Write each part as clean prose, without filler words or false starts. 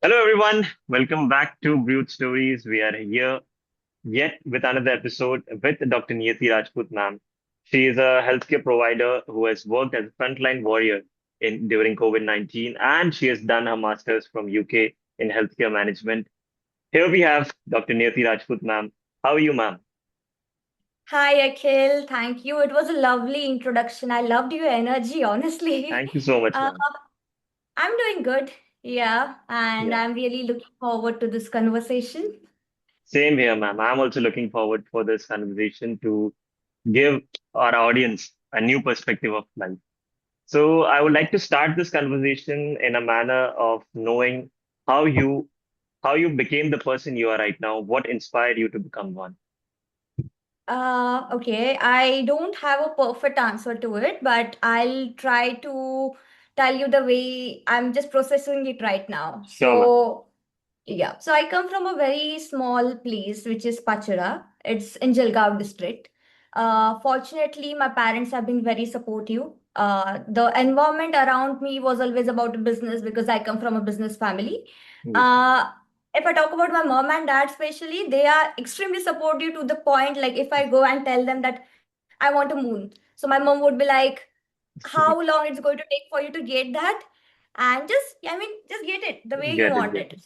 Hello, everyone. Welcome back to Brewed Stories. We are here yet with another episode with Dr. Niyati Rajput, ma'am. She is a healthcare provider who has worked as a frontline warrior during COVID-19, and she has done her master's from UK in healthcare management. Here we have Dr. Niyati Rajput, ma'am. How are you, ma'am? Hi, Akhil. Thank you. It was a lovely introduction. I loved your energy, honestly. Thank you so much, Uh, ma'am. I'm doing good. Yeah, and Yeah, I'm really looking forward to this conversation. same here, ma'am. I'm also looking forward for this conversation to give our audience a new perspective of life. So I would Yeah. like to start this conversation in a manner of knowing how you how you became the person you are right now. What inspired you to become one? Okay, I don't have a perfect answer to it, but I'll try to tell you the way I'm just processing it right now. Sure, ma'am. Yeah, so I come from a very small place, which is Pachara. It's in Jalgaon district. Fortunately, my parents have been very supportive. The environment around me was always about business because I come from a business family. Yes, ma'am. Uh, if I talk about my mom and dad, especially, they are extremely supportive to the point like if I go and tell them that I want a moon, so my mom would be like, how long it's going to take for you to get that, and just get it the way you Get it, want get it. it.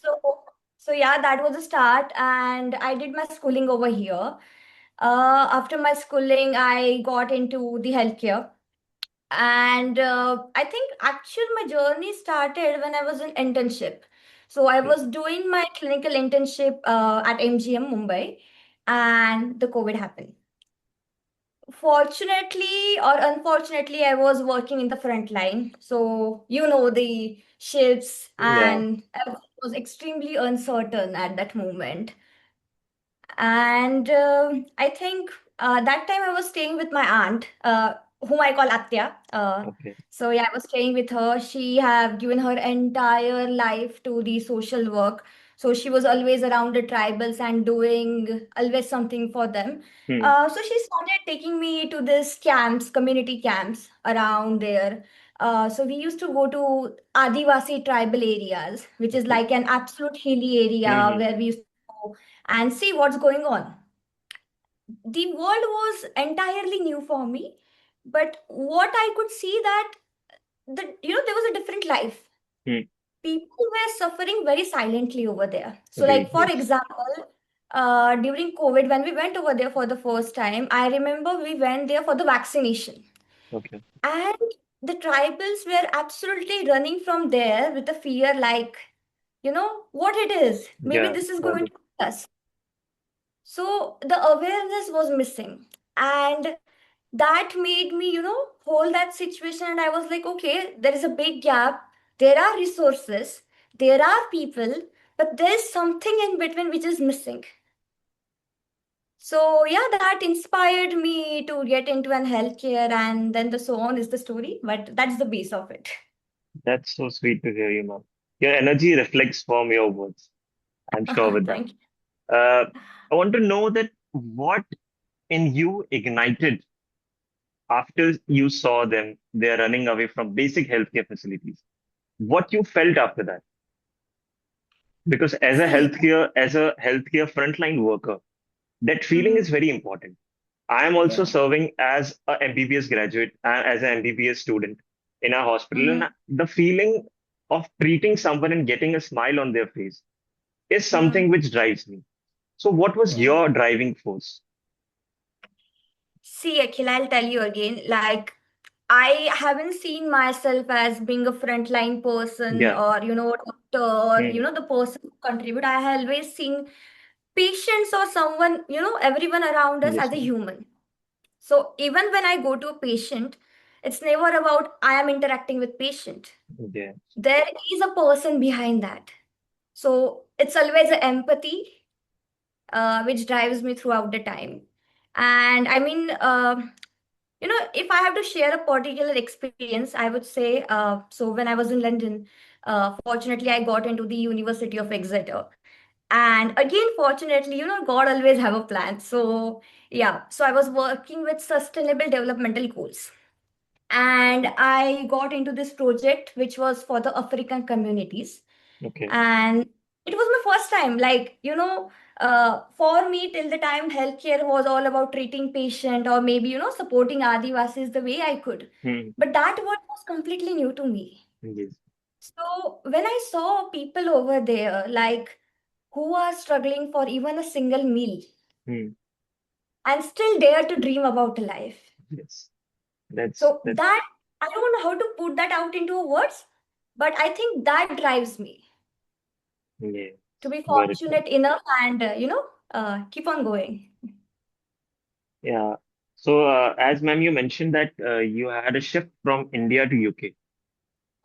So yeah, that was the start, and I did my schooling over here. After my schooling, I got into the healthcare, and I think actually my journey started when I was in internship. So I Okay. was doing my clinical internship at MGM Mumbai, and the COVID happened. Fortunately or unfortunately, I was working in the front line. So, the shifts Yeah. and everything was extremely uncertain at that moment. And I think that time I was staying with my aunt, whom I call Atya. Okay. So yeah, I was staying with her. She have given her entire life to the social work. So she was always around the tribals and doing always something for them. Hmm. So she started taking me to this camps, community camps around there. So we used to go to Adivasi tribal areas, which is Okay. like an absolute hilly area Hmm. where we used to go and see what's going on. The world was entirely new for me, but what I could see that there was a different life. Hmm. People were suffering very silently over there. So, Agreed. like for Yes. example, during COVID, when we went over there for the first time, I remember we went there for the vaccination, Okay. and the tribals were absolutely running from there with the fear, like what it is. Maybe Yeah. this is Got going it. to hit us. So the awareness was missing. And that made me, hold that situation. And I was like, okay, there is a big gap. There are resources, there are people, but there's something in between which is missing. So yeah, that inspired me to get into an healthcare, and then the so on is the story, but that's the base of it. That's so sweet to hear you, ma'am. Your energy reflects from your words. I'm sure with that. Thank you. I want to know that what in you ignited after you saw them, they're running away from basic healthcare facilities. What you felt after that? Because See, as a healthcare frontline worker, that feeling is mhm, very important. I am also yeah. serving as a MBBS graduate, as an MBBS student in a hospital, Mhm, and the feeling of treating someone and getting a smile on their face is something mhm, which drives me. So, what was yeah. your driving force? See, Akhil, I'll tell you again. Like, I haven't seen myself as being a frontline person Yeah. or, doctor or, Hmm. the person who contribute. I have always seen patients or someone, everyone around us Yes, as a ma'am. human. So even when I go to a patient, it's never about I am interacting with patient. Yeah. There is a person behind that. So it's always an empathy which drives me throughout the time. And I mean, if I have to share a particular experience, I would say, so when I was in London, fortunately, I got into the University of Exeter. And again, fortunately, God always have a plan. So, yeah, so I was working with sustainable developmental goals. And I got into this project, which was for the African communities. Okay. And it was my first time, like, for me, till the time healthcare was all about treating patient or maybe, supporting Adivasis the way I could. Hmm. But that word was completely new to me. Yes. So when I saw people over there, like, who are struggling for even a single meal Hmm. and still dare to dream about a life. Yes. That's So that. that, I don't know how to put that out into words, but I think that drives me Yeah. to be Got it. fortunate enough and, keep on going. Yeah. So, as ma'am, you mentioned that you had a shift from India to UK.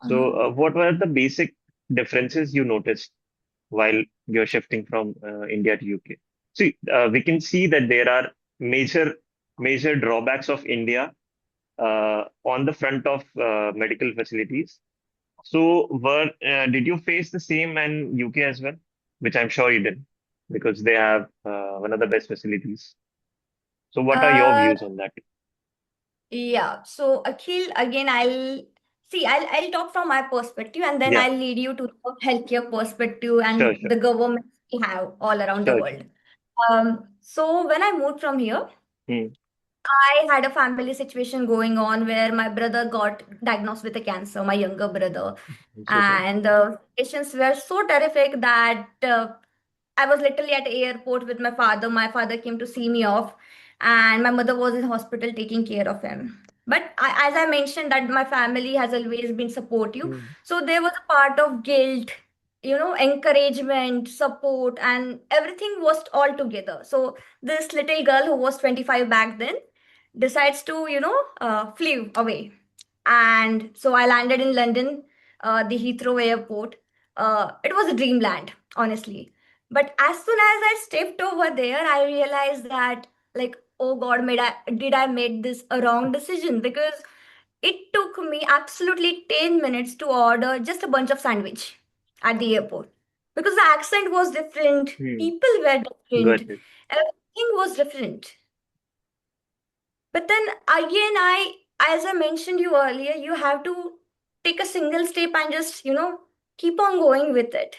So, Mhm. what were the basic differences you noticed while you're shifting from India to UK? See, we can see that there are major drawbacks of India on the front of medical facilities. So, did you face the same in UK as well? Which I'm sure you did, because they have one of the best facilities. So, what are your Uh, views on that? yeah. So Akhil, again, I'll talk from my perspective and then Yeah, I'll lead you to the healthcare perspective sure, and sure, the government we have all around the sure, sure. world. So when I moved from here, Hmm. I had a family situation going on where my brother got diagnosed with a cancer, my younger brother. I'm so sorry. And the patients were so terrific that I was literally at the airport with my father. My father came to see me off, and my mother was in hospital taking care of him. But as I mentioned, that my family has always been supportive. Hmm. So there was a part of guilt, encouragement, support, and everything was all together. So this little girl who was 25 back then decides to, flew away. And so I landed in London, the Heathrow airport. It was a dreamland, honestly. But as soon as I stepped over there, I realized that, like, oh God, did I make this a wrong decision? Because it took me absolutely 10 minutes to order just a bunch of sandwich at the airport. Because the accent was different, Hmm. people were different, Got it. everything was different. But then again, as I mentioned you earlier, you have to take a single step and just, keep on going with it.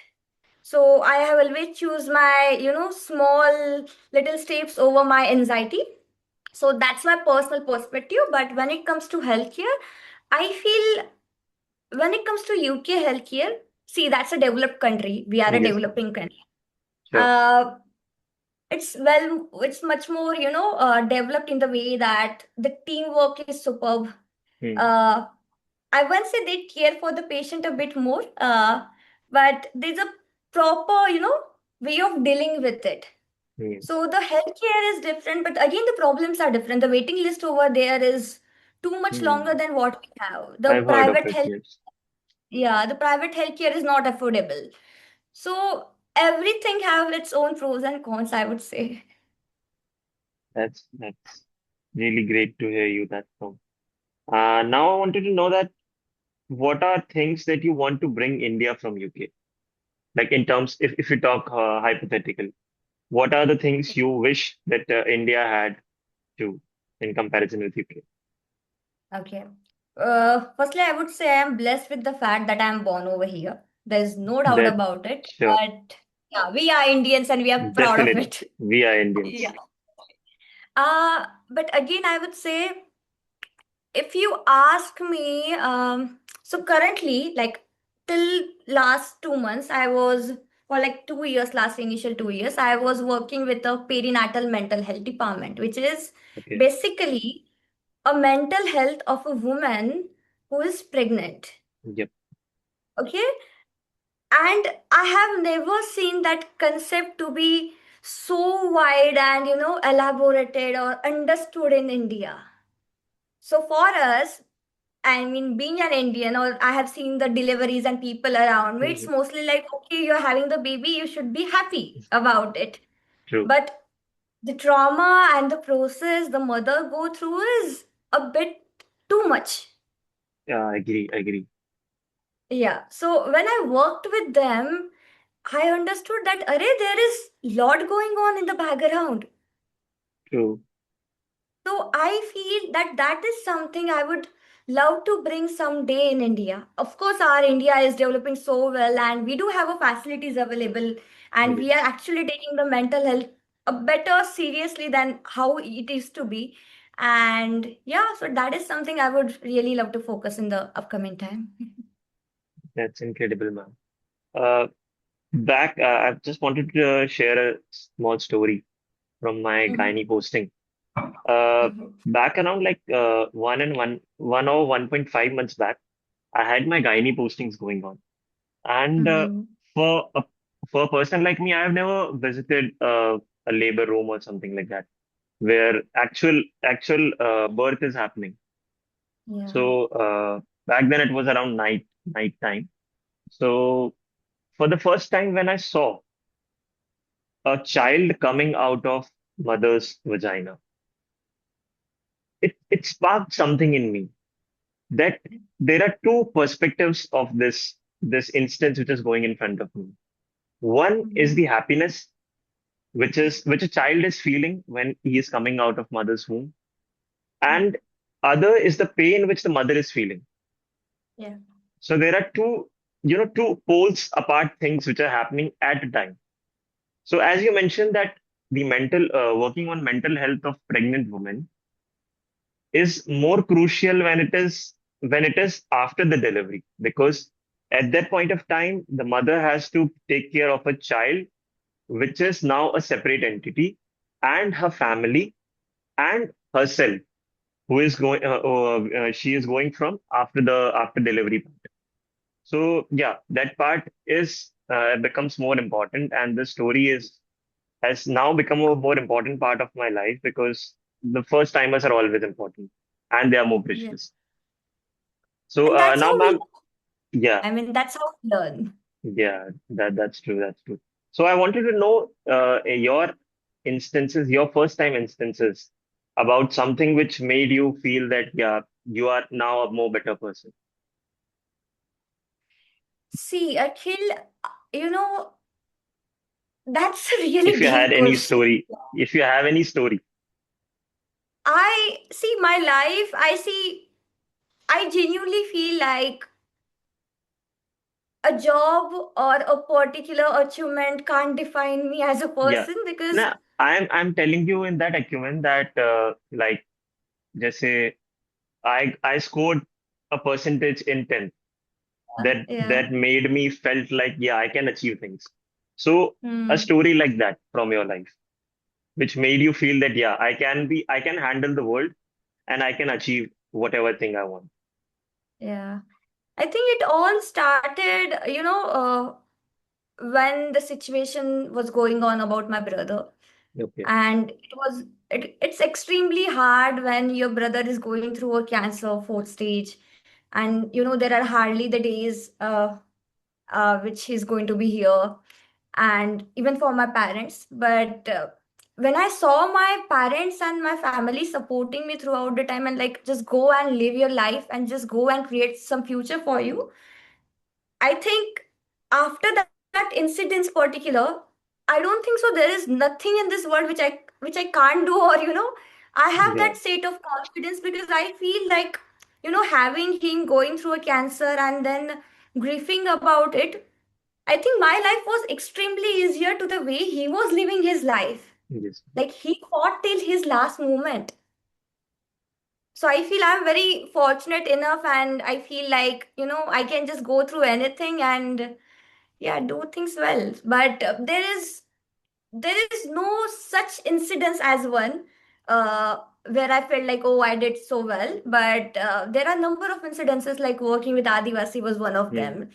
So I have always choose my, small little steps over my anxiety. So that's my personal perspective. But when it comes to healthcare, I feel when it comes to UK healthcare, see, that's a developed country. We are a Yes, developing country. sure. Uh, it's much more, developed in the way that the teamwork is superb. Hmm. uh, I won't say they care for the patient a bit more, but there's a proper, way of dealing with it. Yes. So the healthcare is different, but again the problems are different. The waiting list over there is too much longer Hmm. than what we have. The I've heard of private it. health, Yes. yeah, the private healthcare is not affordable. So everything have its own pros and cons, I would say. That's really great to hear you that from. Now I wanted to know that what are things that you want to bring India from UK? Like in terms, if you talk hypothetical, what are the things you wish that India had too in comparison with UK? Okay. Firstly, I would say I'm blessed with the fact that I'm born over here. There's no doubt That about it. sure, But yeah, we are Indians and we are proud of definitely it. we are Yeah. Indians. But again, I would say if you ask me, so currently, like till last 2 months, I was for like 2 years, last initial 2 years, I was working with a perinatal mental health department, which is Okay. basically a mental health of a woman who is pregnant. Yep. Okay. And I have never seen that concept to be so wide and, elaborated or understood in India. So for us, I mean, being an Indian, or I have seen the deliveries and people around me, it's Mhm. mostly like, okay, you're having the baby, you should be happy about it. True. But the trauma and the process the mother go through is a bit too much. Yeah, I agree. I agree. Yeah. So when I worked with them, I understood that array there is lot going on in the background. True. So I feel that that is something I would love to bring someday in India. Of course, our India is developing so well, and we do have a facilities available, and we are Yes, actually taking the mental health a better seriously than how it used to be. And yeah, so that is something I would really love to focus in the upcoming time. that's incredible, ma'am. Uh, I just wanted to share a small story from my Mhm, gynae posting. Uh, mhm, Back around like 1.5 months back, I had my gynae postings going on, and mhm, for a for a person like me, I have never visited a labor room or something like that where actual birth is happening. yeah. So back then it was around night time. So for the first time when I saw a child coming out of mother's vagina, it sparked something in me that there are two perspectives of this instance which is going in front of me. One is Mhm, the happiness which a child is feeling when he is coming out of mother's womb, yeah. and other is the pain which the mother is feeling. Yeah. So there are two poles apart things which are happening at a time. So as you mentioned that the mental working on mental health of pregnant women is more crucial when it is after the delivery, because at that point of time the mother has to take care of a child which is now a separate entity, and her family and herself, who is going she is going from after delivery part. So yeah, that part is becomes more important, and the story is has now become a more important part of my life, because the first timers are always important and they are more Yeah. precious. So And that's now, how we ma'am, yeah, I mean, that's how we learn. yeah, that's true, that's true. So I wanted to know your instances, your first time instances about something which made you feel that yeah, you are now a more better person. See, Akhil, you know, that's a If really you had deep any question. story, if you have any story, I see my life, I genuinely feel like a job or a particular achievement can't define me as a yeah. person because, Now I'm telling you in that acumen that like just say I scored a percentage in 10 yeah. that made me felt like yeah, I can achieve things. So a Hmm. story like that from your life which made you feel that yeah, I can handle the world and I can achieve whatever thing I want. Yeah. I think it all started, when the situation was going on about my brother. Okay. And it's extremely hard when your brother is going through a cancer fourth stage, and there are hardly the days which he's going to be here, and even for my parents. But when I saw my parents and my family supporting me throughout the time, and like, just go and live your life and just go and create some future for you, I think after that incident particular, I don't think so. There is nothing in this world which I can't do, or I have Yeah. that state of confidence because I feel like having him going through a cancer and then grieving about it. I think my life was extremely easier to the way he was living his life. Yes. Like, he fought till his last moment. So I feel I'm very fortunate enough, and I feel like I can just go through anything and yeah, do things well. But there is no such incidence as one where I felt like, oh, I did so well. But there are a number of incidences, like working with Adivasi was one of Hmm. them.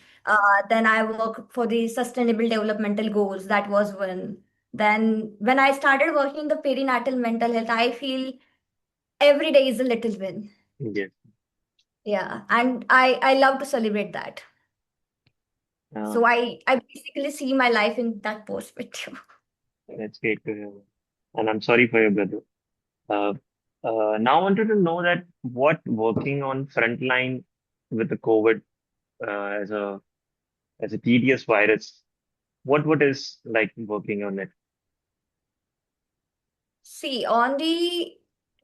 Then I work for the sustainable developmental goals, that was one. Then when I started working in the perinatal mental health, I feel every day is a little win. Yes. Yeah, and I love to celebrate that. Uh, So I basically see my life in that perspective. that's great to hear. And I'm sorry for your brother. Uh, now I wanted to know that what working on frontline with the COVID as a tedious virus, what is like working on it? See, on the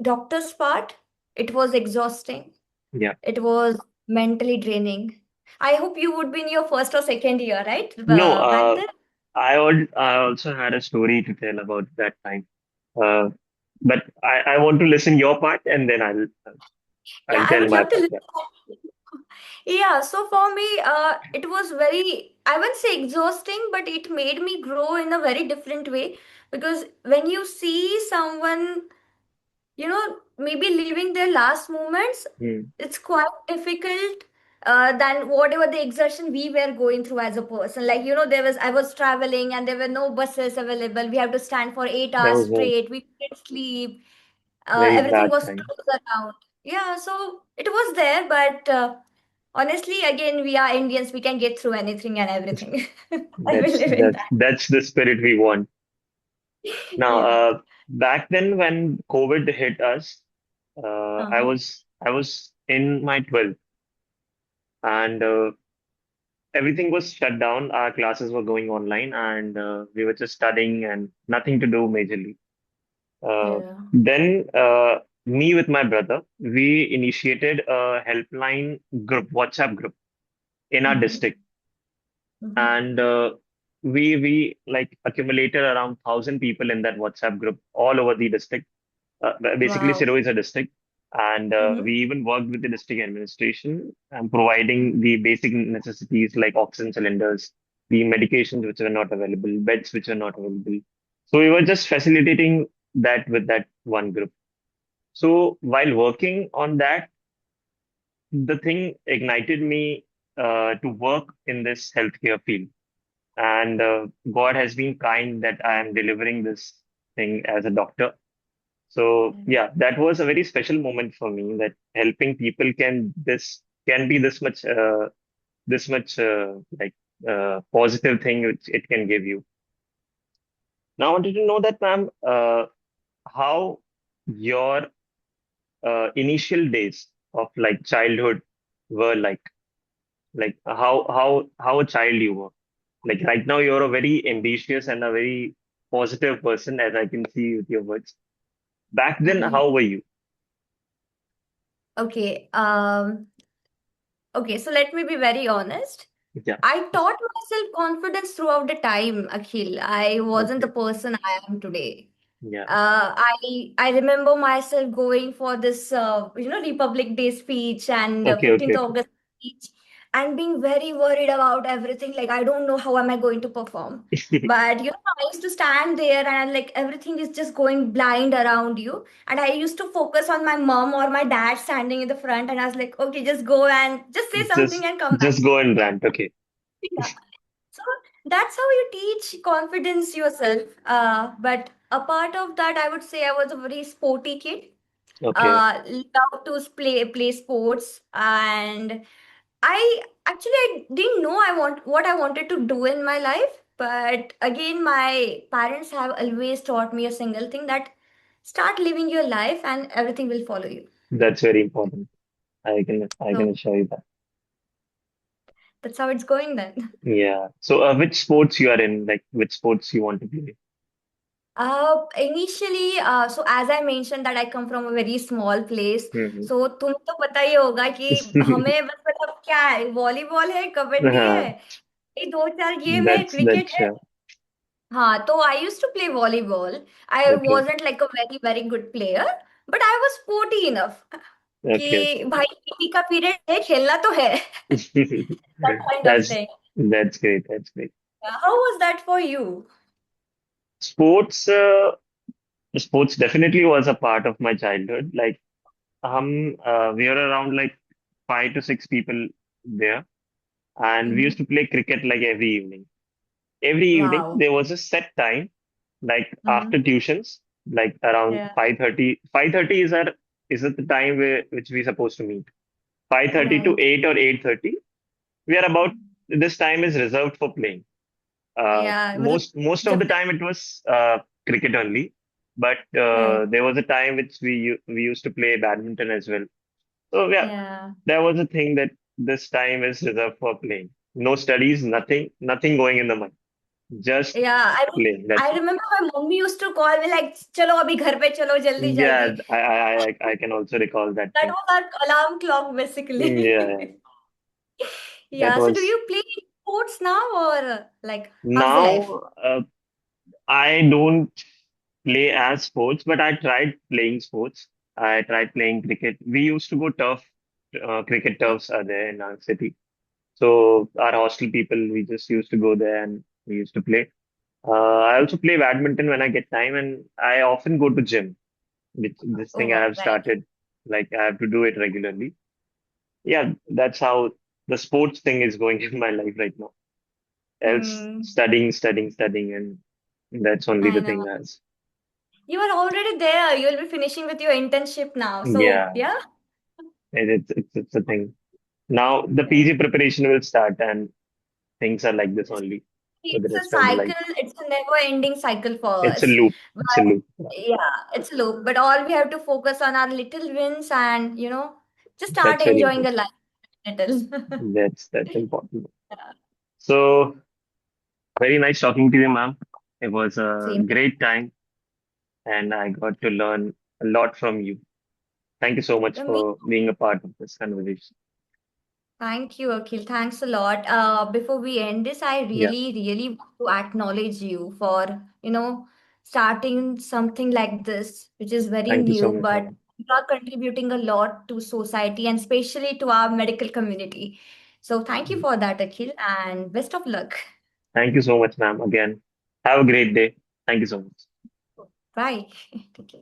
doctor's part, it was exhausting. Yeah. It was mentally draining. I hope you would be in your first or second year, right? No, Back then? I also had a story to tell about that time. Uh, but I want to listen your part and then Yeah, I'll I tell would my love to part. listen. Yeah. Yeah, so for me, it was very, I wouldn't say exhausting, but it made me grow in a very different way. Because when you see someone, maybe living their last moments, Hmm. it's quite difficult than whatever the exertion we were going through as a person. Like, I was traveling and there were no buses available. We have to stand for eight That hours was a straight. We couldn't sleep. very Everything bad was time. closed around. Yeah, so it was there, but honestly, again, we are Indians. We can get through anything and everything. I That's believe in that's that. that's the spirit we want. Now, Yeah. back then when COVID hit us, Uh-huh. I was in my 12th and everything was shut down. Our classes were going online and we were just studying and nothing to do majorly. Uh, Yeah. then me with my brother, we initiated a helpline group, WhatsApp group in our Mm-hmm. district, Mm-hmm. and we like accumulated around 1,000 people in that WhatsApp group all over the district. Basically, Wow. Siro is a district, and Mm-hmm. we even worked with the district administration and providing the basic necessities like oxygen cylinders, the medications which were not available, beds which were not available. So we were just facilitating that with that one group. So while working on that, the thing ignited me to work in this healthcare field. And God has been kind that I am delivering this thing as a doctor. So Yeah. yeah, that was a very special moment for me that helping people can be this much like positive thing which it can give you. Now I wanted to know that, ma'am, how your initial days of like childhood were like how a child you were. Like right now, you're a very ambitious and a very positive person, as I can see with your words. Back then, how were you? Okay. Okay, so let me be very honest. Yeah. I taught myself confidence throughout the time, Akhil. I wasn't the Okay. person I am today. Yeah. I remember myself going for this Republic Day speech and Okay. Okay. 15th Okay. August speech and being very worried about everything. Like I don't know how am I going to perform. But I used to stand there and like everything is just going blind around you. And I used to focus on my mom or my dad standing in the front, and I was like, okay, just go and just say something Just and come back. just go and rant. Okay. Yeah. So that's how you teach confidence yourself. But a part of that, I would say I was a very sporty kid. Okay. Love to play sports, and I didn't know I want what I wanted to do in my life. But again, my parents have always taught me a single thing, that start living your life and everything will follow you. That's very important. I can So assure you that. that's how it's going then. Yeah. So which sports you are in? Like which sports you want to play? Initially, so as I mentioned that I come from a very small place, Hmm. so तुम तो पता ही होगा कि हमें बस मतलब क्या है, वॉलीबॉल है, कबड्डी है, हाँ, ये दो चार गेम है, क्रिकेट that's है. हाँ, तो I used to play volleyball. I okay. wasn't like a very very good player, but I was sporty enough Okay. कि भाई पीटी का पीरियड है, खेलना तो है. That kind of That's thing. that's great. That's great. How was that for you? Sports, sports definitely was a part of my childhood. Like, we were around like 5 to 6 people there, and we used Mm-hmm. to play cricket like every evening. Every evening Wow. there was a set time, like after Mm-hmm. tuitions, like around Yeah. 5:30. 5:30 is at the time which we supposed to meet. 5:30 to Right. 8 or 8:30. We are about this time is reserved for playing. Yeah, मतलब Most of जब the तक time it was cricket only, but right. there was a time which we used to play badminton as well. So yeah, Yeah. that was a thing that this time is reserved for playing. No studies, nothing going in the mind. Just Yeah, play. That's I it. remember my mommy used to call me like, "चलो अभी घर पे चलो जल्दी Yeah, जल्दी." I can also recall that That thing. was our alarm clock Yeah, yeah. basically. That Yeah. So do was you play sports now or like how's the life? now. I don't play as sports, but I tried playing sports. I tried playing cricket. We used to go turf. Cricket turfs are there in our city. So our hostel people, we just used to go there and we used to play. I also play badminton when I get time, and I often go to gym. Which this Oh thing I wow, have right. started, like I have to do it regularly. Yeah, that's how the sports thing is going in my life right now. Else Hmm. studying, and that's only I the know. thing as. You are already there. You'll be finishing with your internship now. So Yeah, yeah. it's a thing. Now the Yeah. PG preparation will start, and things are like this only for the It's a rest of the life. cycle. It's a never-ending cycle for It's a us. loop. It's a But loop. yeah, it's a loop. But all we have to focus on are little wins and just start That's very enjoying a important. life a little. That's important. Yeah. So very nice talking to you, ma'am. It was a Same. great time, and I got to learn a lot from you. Thank you so much Me. for being a part of this conversation. Thank you, Akhil. Thanks a lot. Before we end this, I Yeah, really want to acknowledge you for, starting something like this, which is very thank you so new, much, but ma'am. you are contributing a lot to society and especially to our medical community. So thank you for that, Akhil, and best of luck. Thank you so much, ma'am. Again, have a great day. Thank you so much. Bye. Take care.